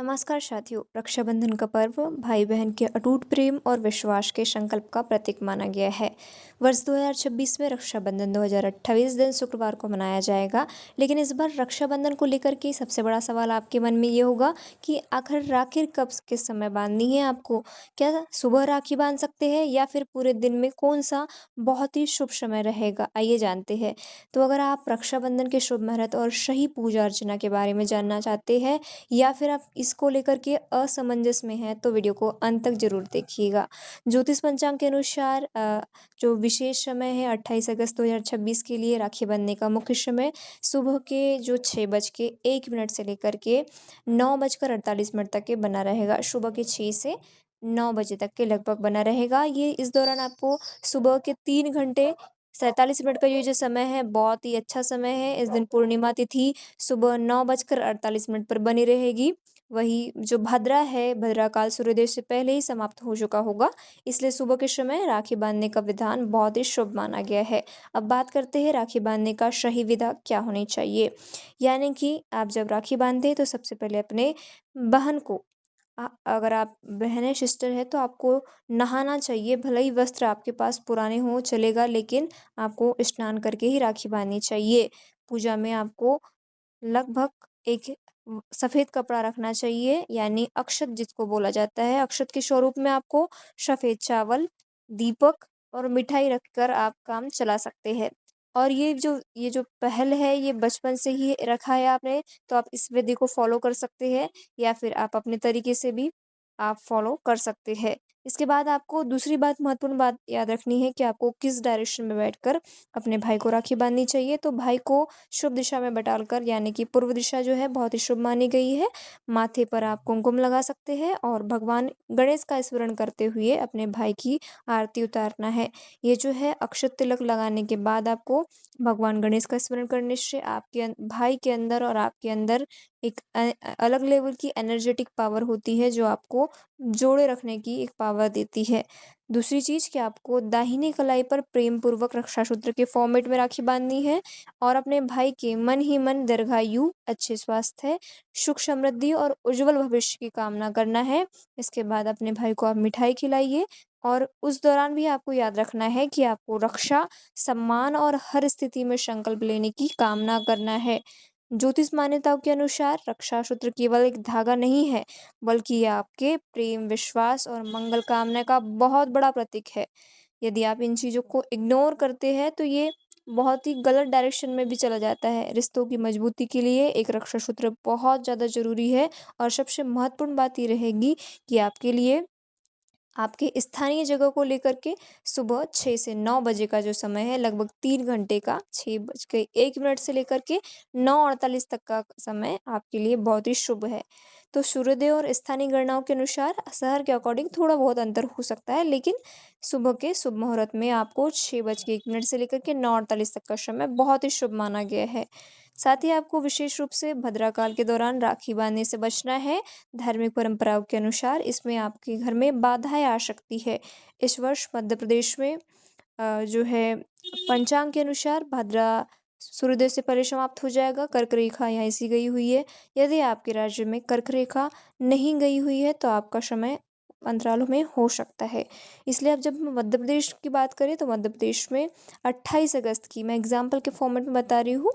नमस्कार साथियों। रक्षाबंधन का पर्व भाई बहन के अटूट प्रेम और विश्वास के संकल्प का प्रतीक माना गया है। वर्ष 2026 में रक्षाबंधन 2028 दिन शुक्रवार को मनाया जाएगा। लेकिन इस बार रक्षाबंधन को लेकर के सबसे बड़ा सवाल आपके मन में ये होगा कि आखिर राखी कब किस समय बांधनी है आपको। क्या सुबह राखी बांध सकते हैं या फिर पूरे दिन में कौन सा बहुत ही शुभ समय रहेगा, आइए जानते हैं। तो अगर आप रक्षाबंधन के शुभ मुहूर्त और सही पूजा अर्चना के बारे में जानना चाहते हैं या फिर आप इसको लेकर के असमंजस में हैं तो वीडियो को अंत तक जरूर देखिएगा। ज्योतिष पंचांग के अनुसार जो विशेष समय है 28 अगस्त 2026 के लिए राखी बंधने का मुख्य समय सुबह के जो 6:01 से लेकर के 9:48 तक के बना रहेगा। सुबह के 6 से 9 बजे तक के लगभग बना रहेगा। ये इस दौरान आपको सुबह के 3 घंटे 47 मिनट का ये जो समय है बहुत ही अच्छा समय है। इस दिन पूर्णिमा तिथि सुबह 9:48 पर बनी रहेगी। वही जो भद्रा है, भद्रा काल सूर्योदय से पहले ही समाप्त हो चुका होगा, इसलिए सुबह के समय राखी बांधने का विधान बहुत ही शुभ माना गया है। अब बात करते हैं राखी बांधने का सही विधा क्या होनी चाहिए। यानी कि आप जब राखी बांधे तो सबसे पहले अपने बहन को अगर आप बहन है, सिस्टर है, तो आपको नहाना चाहिए। भले ही वस्त्र आपके पास पुराने हों चलेगा, लेकिन आपको स्नान करके ही राखी बांधनी चाहिए। पूजा में आपको लगभग एक सफ़ेद कपड़ा रखना चाहिए, यानी अक्षत जिसको बोला जाता है। अक्षत के स्वरूप में आपको सफ़ेद चावल, दीपक और मिठाई रखकर आप काम चला सकते हैं। और ये जो पहल है ये बचपन से ही रखा है आपने, तो आप इस विधि को फॉलो कर सकते हैं या फिर आप अपने तरीके से भी आप फॉलो कर सकते हैं। इसके बाद आपको दूसरी महत्वपूर्ण बात याद रखनी है कि आपको किस डायरेक्शन में बैठकर अपने भाई को राखी बांधनी चाहिए। तो भाई को शुभ दिशा में बैठाकर, यानी कि पूर्व दिशा जो है बहुत ही शुभ मानी गई है। माथे पर आप कुमकुम लगा सकते हैं और भगवान गणेश का स्मरण करते हुए अपने भाई की आरती उतारना है। ये जो है अक्षत तिलक लगाने के बाद आपको भगवान गणेश का स्मरण करने से आपके भाई के अंदर और आपके अंदर एक अलग लेवल की एनर्जेटिक पावर होती है जो आपको जोड़े रखने की एक पावर देती है। दूसरी चीज़ कि आपको दाहिनी कलाई पर प्रेम पूर्वक रक्षा सूत्र के फॉर्मेट में राखी बांधनी है और अपने भाई के मन ही मन दीर्घायु, अच्छे स्वास्थ्य, सुख समृद्धि और उज्जवल भविष्य की कामना करना है। इसके बाद अपने भाई को आप मिठाई खिलाइए और उस दौरान भी आपको याद रखना है कि आपको रक्षा, सम्मान और हर स्थिति में संकल्प लेने की कामना करना है। ज्योतिष मान्यताओं के अनुसार रक्षा सूत्र केवल एक धागा नहीं है, बल्कि ये आपके प्रेम, विश्वास और मंगल कामना का बहुत बड़ा प्रतीक है। यदि आप इन चीज़ों को इग्नोर करते हैं तो ये बहुत ही गलत डायरेक्शन में भी चला जाता है। रिश्तों की मजबूती के लिए एक रक्षा सूत्र बहुत ज़्यादा ज़रूरी है और सबसे महत्वपूर्ण बात ये रहेगी कि आपके लिए आपके स्थानीय जगह को लेकर के सुबह 6 से 9 बजे का जो समय है, लगभग 3 घंटे का, 6:01 से लेकर के 9:48 तक का समय आपके लिए बहुत ही शुभ है। तो सूर्योदय और स्थानीय गणनाओं के अनुसार शहर के अकॉर्डिंग थोड़ा बहुत अंतर हो सकता है, लेकिन सुबह के शुभ मुहूर्त में आपको 6:01 से लेकर के 9:48 तक का समय बहुत ही शुभ माना गया है। साथ ही आपको विशेष रूप से भद्राकाल के दौरान राखी बांधने से बचना है। धार्मिक परंपराओं के अनुसार इसमें आपके घर में बाधाएं आ सकती है। इस वर्ष मध्य प्रदेश में जो है पंचांग के अनुसार भद्रा सूर्योदय से पहले समाप्त हो जाएगा। कर्क रेखा यहाँ ऐसी गई हुई है। यदि आपके राज्य में कर्क रेखा नहीं गई हुई है तो आपका समय अंतरालों में हो सकता है। इसलिए अब जब हम मध्य प्रदेश की बात करें तो मध्य प्रदेश में 28 अगस्त की, मैं एग्जाम्पल के फॉर्मेट में बता रही हूँ,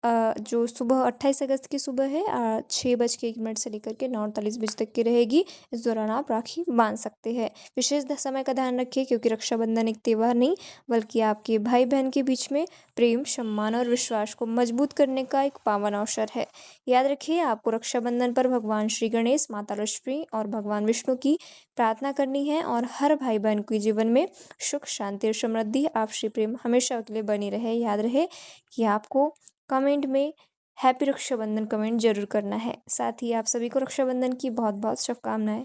जो सुबह 28 अगस्त की सुबह है 6:01 से लेकर के 9:48 तक की रहेगी। इस दौरान आप राखी बांध सकते हैं। विशेष समय का ध्यान रखिए क्योंकि रक्षाबंधन एक त्यौहार नहीं बल्कि आपके भाई बहन के बीच में प्रेम, सम्मान और विश्वास को मजबूत करने का एक पावन अवसर है। याद रखिए आपको रक्षाबंधन पर भगवान श्री गणेश, माता लक्ष्मी और भगवान विष्णु की प्रार्थना करनी है और हर भाई बहन के जीवन में सुख, शांति और समृद्धि, आपसी प्रेम हमेशा के लिए बनी रहे। याद रहे कि आपको कमेंट में हैप्पी रक्षाबंधन कमेंट जरूर करना है। साथ ही आप सभी को रक्षाबंधन की बहुत बहुत शुभकामनाएं।